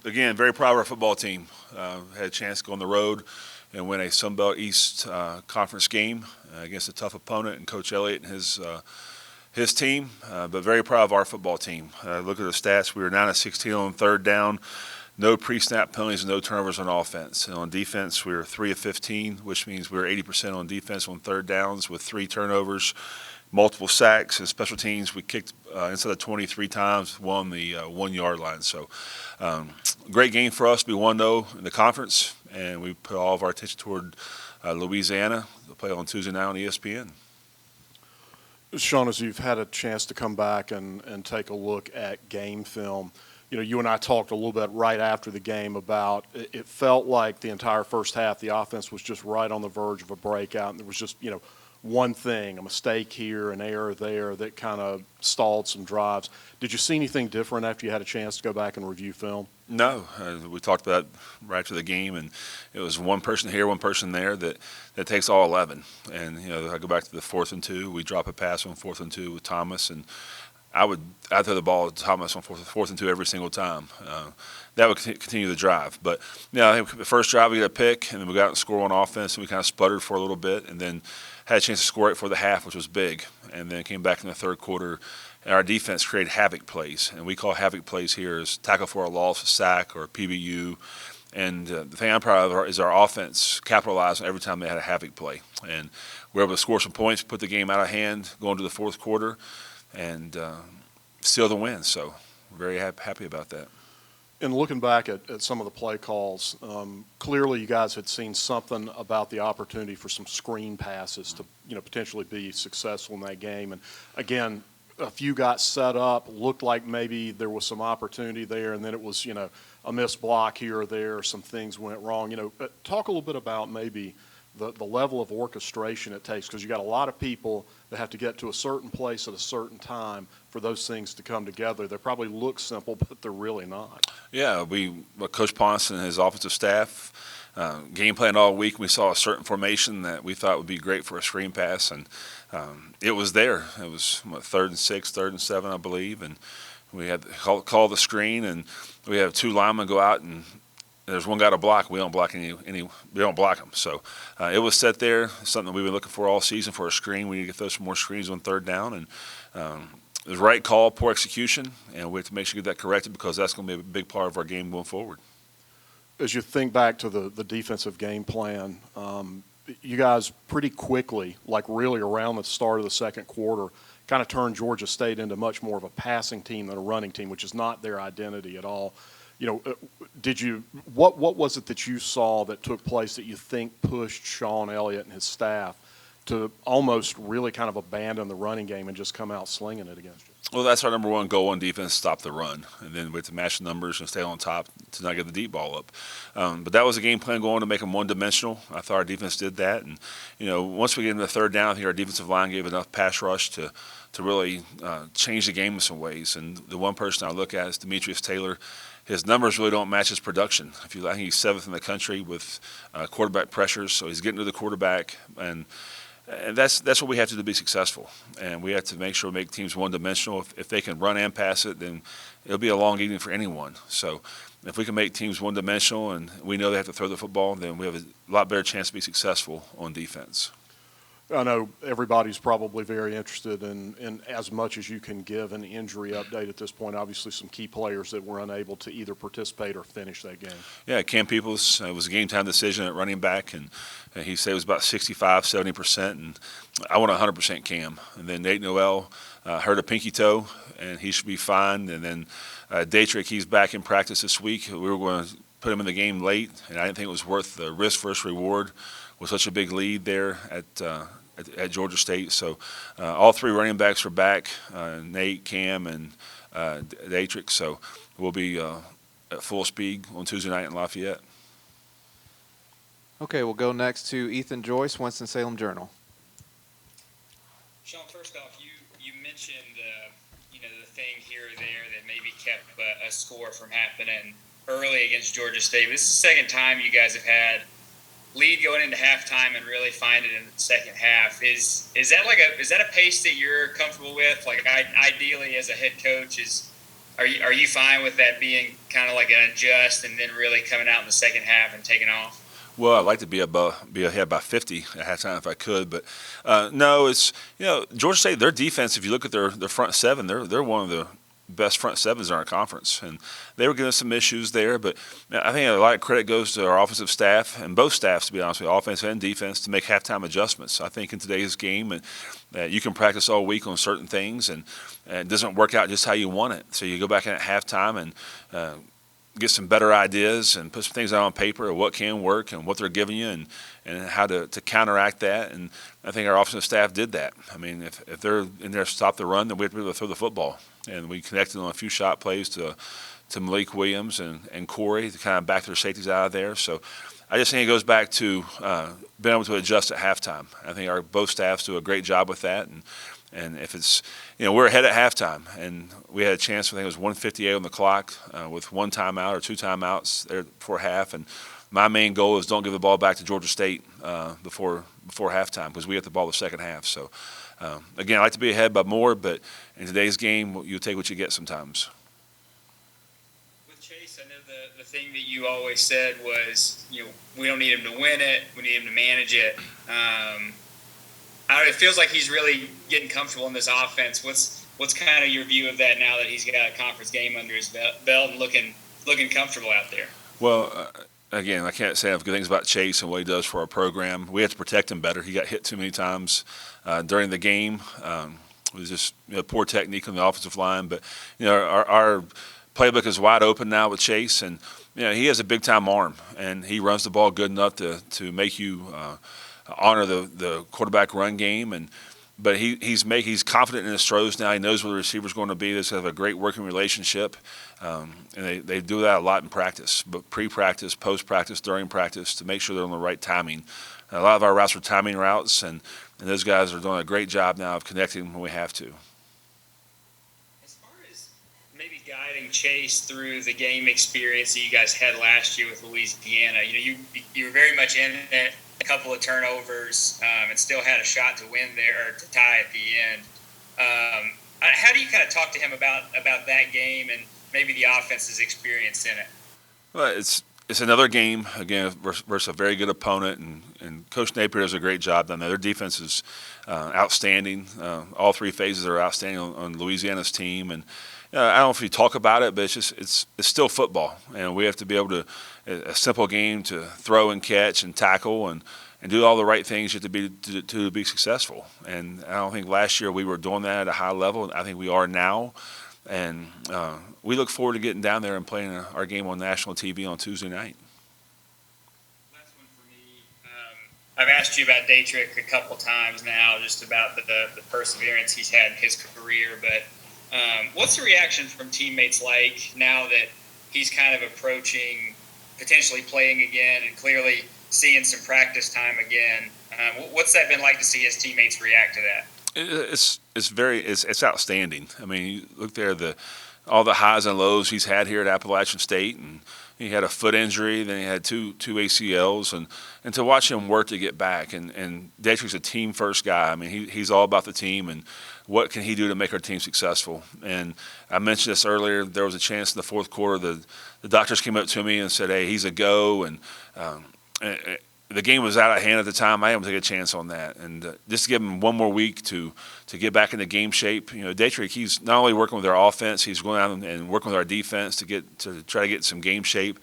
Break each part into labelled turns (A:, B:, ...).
A: Again, very proud of our football team. Had a chance to go on the road and win a Sun Belt East conference game against a tough opponent and Coach Elliott and his team, but very proud of our football team. Look at the stats. We were 9 of 16 on third down, no pre-snap penalties, and no turnovers on offense. And on defense, we were 3 of 15, which means we were 80% on defense on third downs with 3 turnovers, multiple sacks, and special teams. We kicked instead of 23 times, won the 1 yard line. So great game for us to be 1-0 in the conference, and we put all of our attention toward Louisiana. They'll play on Tuesday night on ESPN.
B: Sean, as you've had a chance to come back and take a look at game film, you and I talked a little bit right after the game about it felt like the entire first half, the offense was just right on the verge of a breakout, and there was just, one thing, a mistake here, an error there that kind of stalled some drives. Did you see anything different after you had a chance to go back and review film?
A: No, we talked about it right after the game, and it was one person here, one person there that takes all 11. And I go back to the 4th and 2. We drop a pass on 4th and 2 with Thomas, and I'd throw the ball to Thomas on 4th and 2 every single time. That would continue the drive. But I think the first drive we got a pick, and then we got out and score on offense, and we kind of sputtered for a little bit, and then had a chance to score it for the half, which was big, and then came back in the third quarter. And our defense created havoc plays, and we call havoc plays here is tackle for a loss, a sack, or a PBU. And the thing I'm proud of is our offense capitalized on every time they had a havoc play. And we were able to score some points, put the game out of hand, go into the fourth quarter, and seal the win. So we're very happy about that.
B: And looking back at some of the play calls, clearly you guys had seen something about the opportunity for some screen passes to potentially be successful in that game. And again, a few got set up, looked like maybe there was some opportunity there, and then it was a missed block here or there, some things went wrong. Talk a little bit about maybe the level of orchestration it takes, because you got a lot of people that have to get to a certain place at a certain time for those things to come together. They probably look simple, but they're really not.
A: Yeah, Coach Ponce and his offensive staff game planned all week. We saw a certain formation that we thought would be great for a screen pass, and it was there. It was 3rd and 6, 3rd and 7, I believe, and we had to call the screen, and we have 2 linemen go out, and there's one guy to block. We don't block we don't block them. So it was set there. Something we've been looking for all season for a screen. We need to get those some more screens on third down, and it was the right call, poor execution, and we have to make sure we get that corrected because that's going to be a big part of our game going forward.
B: As you think back to the defensive game plan, you guys pretty quickly, like really around the start of the second quarter, kind of turned Georgia State into much more of a passing team than a running team, which is not their identity at all. What was it that you saw that took place that you think pushed Sean Elliott and his staff to almost really kind of abandon the running game and just come out slinging it against you?
A: Well, that's our number one goal on defense, stop the run. And then we have to match the numbers and stay on top to not get the deep ball up. But that was a game plan going to make them one-dimensional. I thought our defense did that. And, once we get into the third down, I think our defensive line gave enough pass rush to really change the game in some ways. And the one person I look at is Demetrius Taylor. His numbers really don't match his production. I think he's 7th in the country with quarterback pressures, so he's getting to the quarterback. And that's what we have to do to be successful. And we have to make sure we make teams one-dimensional. If they can run and pass it, then it'll be a long evening for anyone. So if we can make teams one-dimensional and we know they have to throw the football, then we have a lot better chance to be successful on defense.
B: I know everybody's probably very interested in as much as you can give an injury update at this point. Obviously, some key players that were unable to either participate or finish that game.
A: Yeah, Cam Peoples, it was a game-time decision at running back, and he said it was about 65, 70%, and I want 100% Cam. And then Nate Noel hurt a pinky toe, and he should be fine. And then Daytrick, he's back in practice this week. We were going to put him in the game late, and I didn't think it was worth the risk versus reward with such a big lead there at Georgia State. So all 3 running backs are back, Nate, Cam, and Daytrick. So we'll be at full speed on Tuesday night in Lafayette.
C: Okay, we'll go next to Ethan Joyce, Winston-Salem Journal.
D: Sean, first off, you mentioned the thing here or there that maybe kept a score from happening early against Georgia State. This is the second time you guys have had lead going into halftime and really find it in the second half. Is that a pace that you're comfortable with? Like ideally as a head coach, Are you fine with that being kind of like an adjust and then really coming out in the second half and taking off?
A: Well, I'd like to be ahead by 50 at halftime if I could, but no, it's Georgia State. Their defense, if you look at their front seven, they're one of the best front sevens in our conference, and they were giving us some issues there. But I think a lot of credit goes to our offensive staff and both staffs, to be honest with you, offense and defense, to make halftime adjustments. I think in today's game, and you can practice all week on certain things, and it doesn't work out just how you want it. So you go back in at halftime and get some better ideas and put some things out on paper of what can work and what they're giving you and how to counteract that. And I think our offensive staff did that. I mean, if they're in there to stop the run, then we have to be able to throw the football. And we connected on a few shot plays to Malik Williams and Corey to kind of back their safeties out of there. So I just think it goes back to being able to adjust at halftime. I think both staffs do a great job with that. And if it's, we're ahead at halftime, and we had a chance, I think it was 1:58 on the clock with one timeout or two timeouts there before half. And my main goal is don't give the ball back to Georgia State before halftime because we get the ball the second half. So, again, I like to be ahead by more, but in today's game, you take what you get sometimes.
D: With Chase, I know the thing that you always said was, we don't need him to win it, we need him to manage it. It feels like he's really getting comfortable in this offense. What's kind of your view of that now that he's got a conference game under his belt and looking comfortable out there?
A: Well, again, I can't say enough good things about Chase and what he does for our program. We have to protect him better. He got hit too many times during the game. It was just poor technique on the offensive line. But our playbook is wide open now with Chase, and he has a big time arm, and he runs the ball good enough to make you honor the quarterback run game. But he's confident in his throws now. He knows where the receiver's going to be. They have a great working relationship, and they do that a lot in practice, but pre-practice, post-practice, during practice, to make sure they're on the right timing. A lot of our routes are timing routes, and those guys are doing a great job now of connecting when we have to.
D: As far as maybe guiding Chase through the game experience that you guys had last year with Louisiana, you were very much in it. A couple of turnovers and still had a shot to win there or to tie at the end. How do you kind of talk to him about that game and maybe the offense's experience in it?
A: Well, it's another game again versus a very good opponent, and Coach Napier does a great job down there. Their defense is outstanding. All three phases are outstanding on Louisiana's team, and I don't know if you talk about it, but it's still football, and we have to be able to a simple game to throw and catch and tackle and do all the right things you have to be successful. And I don't think last year we were doing that at a high level. I think we are now, and we look forward to getting down there and playing our game on national TV on Tuesday night.
D: Last one for me. I've asked you about Daytrick a couple times now, just about the perseverance he's had in his career, but what's the reaction from teammates like now that he's kind of approaching potentially playing again and clearly seeing some practice time again? What's that been like to see his teammates react to that?
A: It's outstanding. I mean, you look there, all the highs and lows he's had here at Appalachian State, and he had a foot injury, then he had two ACLs, and to watch him work to get back. And Daytrick's a team first guy. I mean, he's all about the team and what can he do to make our team successful. And I mentioned this earlier. There was a chance in the fourth quarter. The doctors came up to me and said, "Hey, he's a go." And the game was out of hand at the time. I didn't take a chance on that. And just to give him one more week to get back into game shape. Daytrick, he's not only working with our offense, he's going out and working with our defense to try to get some game shape.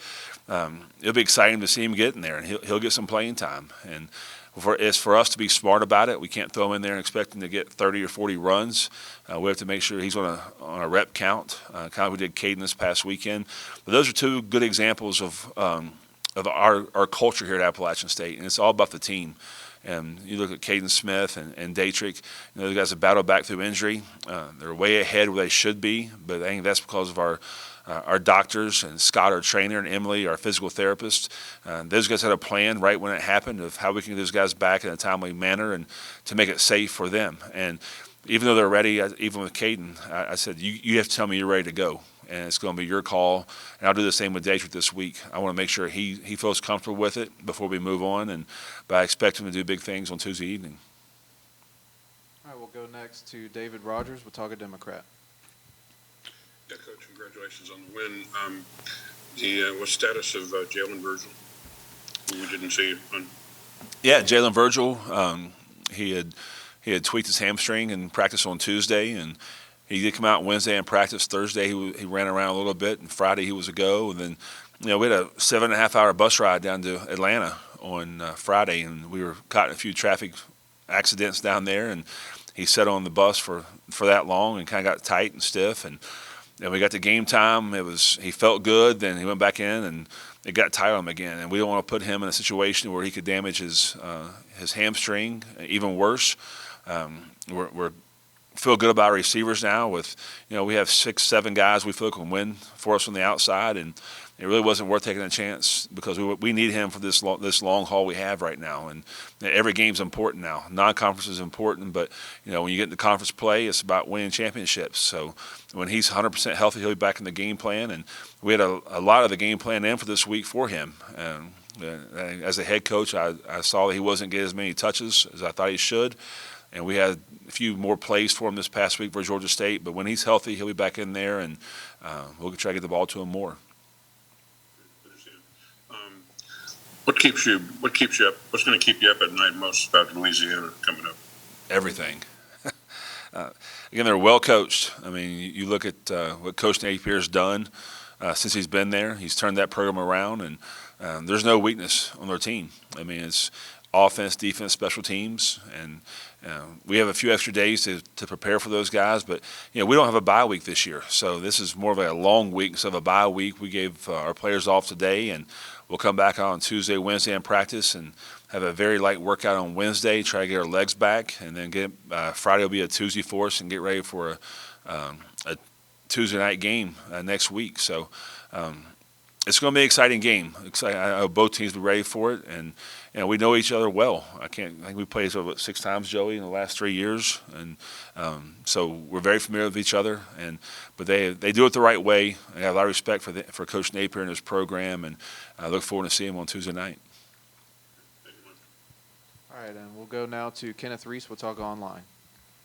A: It'll be exciting to see him get in there, and he'll get some playing time. And it's for us to be smart about it. We can't throw him in there and expect him to get 30 or 40 runs. We have to make sure he's on a rep count, kind of we did Caden this past weekend. But those are two good examples of our culture here at Appalachian State, and it's all about the team. And you look at Caden Smith and Daytrick, those guys have battled back through injury. They're way ahead where they should be, but I think that's because of our doctors and Scott, our trainer, and Emily, our physical therapist. Those guys had a plan right when it happened of how we can get those guys back in a timely manner and to make it safe for them. And even though they're ready, even with Caden, I said, you have to tell me you're ready to go. And it's going to be your call. And I'll do the same with Daytrick this week. I want to make sure he feels comfortable with it before we move on. But I expect him to do big things on Tuesday evening.
C: All right, we'll go next to David Rogers, Watauga Democrat.
E: Yeah, Coach, congratulations on the win. What status of Jalen Virgil? Who we didn't see on.
A: Yeah, Jalen Virgil, he had tweaked his hamstring in practice on Tuesday, and he did come out Wednesday and practice. Thursday he ran around a little bit, and Friday he was a go. And then we had a 7.5 hour bus ride down to Atlanta on Friday, and we were caught in a few traffic accidents down there, and he sat on the bus for that long and kind of got tight and stiff. And then we got to game time. He felt good. Then he went back in, and it got tight on him again. And we don't want to put him in a situation where he could damage his hamstring even worse. We're feel good about our receivers now. With we have 6-7 guys we feel can win for us on the outside, and it really wasn't worth taking a chance because we need him for this long haul we have right now. And every game's important now. Non-conference is important, but when you get into conference play, it's about winning championships. So when he's 100% healthy, he'll be back in the game plan. And we had a lot of the game plan in for this week for him. As a head coach, I saw that he wasn't getting as many touches as I thought he should. And we had a few more plays for him this past week for Georgia State. But when he's healthy, he'll be back in there, and we'll try to get the ball to him more.
E: What keeps you up? What's going to keep you up at night most about Louisiana coming up?
A: Everything. Again, they're well coached. I mean, you look at what Coach Napier's done since he's been there. He's turned that program around, and there's no weakness on their team. I mean, it's offense, defense, special teams, and we have a few extra days to prepare for those guys. But we don't have a bye week this year, so this is more of a long week instead of a bye week. We gave our players off today, and we'll come back on Tuesday, Wednesday in practice, and have a very light workout on Wednesday. Try to get our legs back, and then Friday will be a Tuesday for us, and get ready for a Tuesday night game next week. So. It's going to be an exciting game. I know both teams will be ready for it, and we know each other well. I think we played 6 times, Joey, in the last 3 years, and so we're very familiar with each other. But they do it the right way. I have a lot of respect for Coach Napier and his program, and I look forward to seeing him on Tuesday night.
C: All right, and we'll go now to Kenneth Reese. We'll talk online.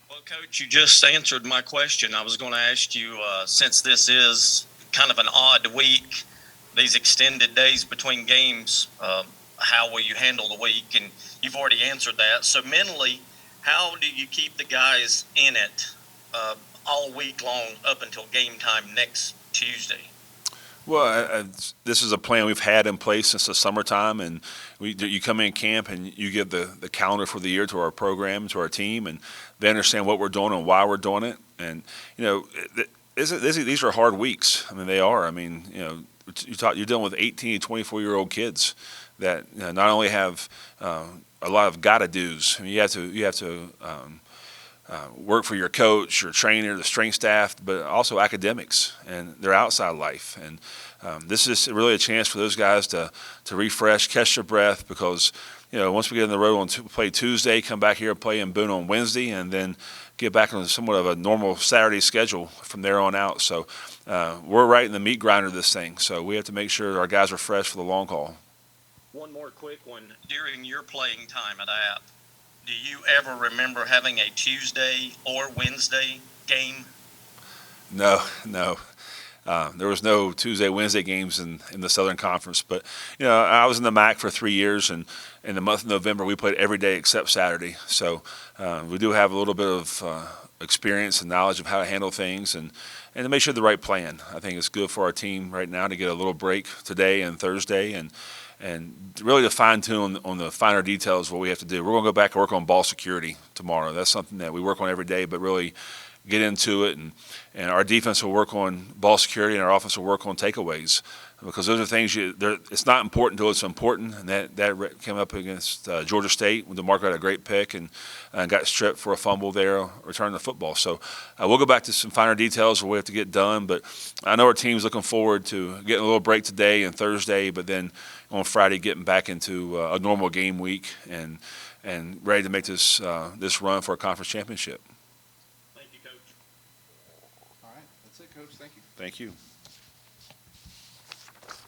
F: Well, Coach, you just answered my question. I was going to ask you, since this is kind of an odd week, these extended days between games, how will you handle the week? And you've already answered that. So mentally, how do you keep the guys in it all week long up until game time next Tuesday?
A: Well, this is a plan we've had in place since the summertime, and you come in camp and you give the calendar for the year to our program, to our team, and they understand what we're doing and why we're doing it. And these are hard weeks. I mean, they are. I mean, you're dealing with 18 to 24-year-old kids that not only have a lot of gotta-dos. I mean, you have to work for your coach, your trainer, the strength staff, but also academics and their outside life. And this is really a chance for those guys to refresh, catch their breath, because once we get on the road play Tuesday, come back here and play in Boone on Wednesday, and then get back on somewhat of a normal Saturday schedule from there on out. So we're right in the meat grinder of this thing. So we have to make sure our guys are fresh for the long haul.
F: One more quick one. During your playing time at App, do you ever remember having a Tuesday or Wednesday game?
A: No. There was no Tuesday, Wednesday games in the Southern Conference. But, I was in the MAC for 3 years, and in the month of November we played every day except Saturday. So we do have a little bit of experience and knowledge of how to handle things and to make sure the right plan. I think it's good for our team right now to get a little break today and Thursday and really to fine-tune on the finer details of what we have to do. We're going to go back and work on ball security tomorrow. That's something that we work on every day, but really get into it. And our defense will work on ball security, and our offense will work on takeaways, because those are things it's not important to us, it's important. And that came up against Georgia State when DeMarco had a great pick and got stripped for a fumble there, returning the football. So we'll go back to some finer details of what we have to get done. But I know our team's looking forward to getting a little break today and Thursday, but then on Friday getting back into a normal game week and ready to make this run for a conference championship.
F: Thank you, Coach.
C: All right, that's it, Coach. Thank you.
A: Thank you.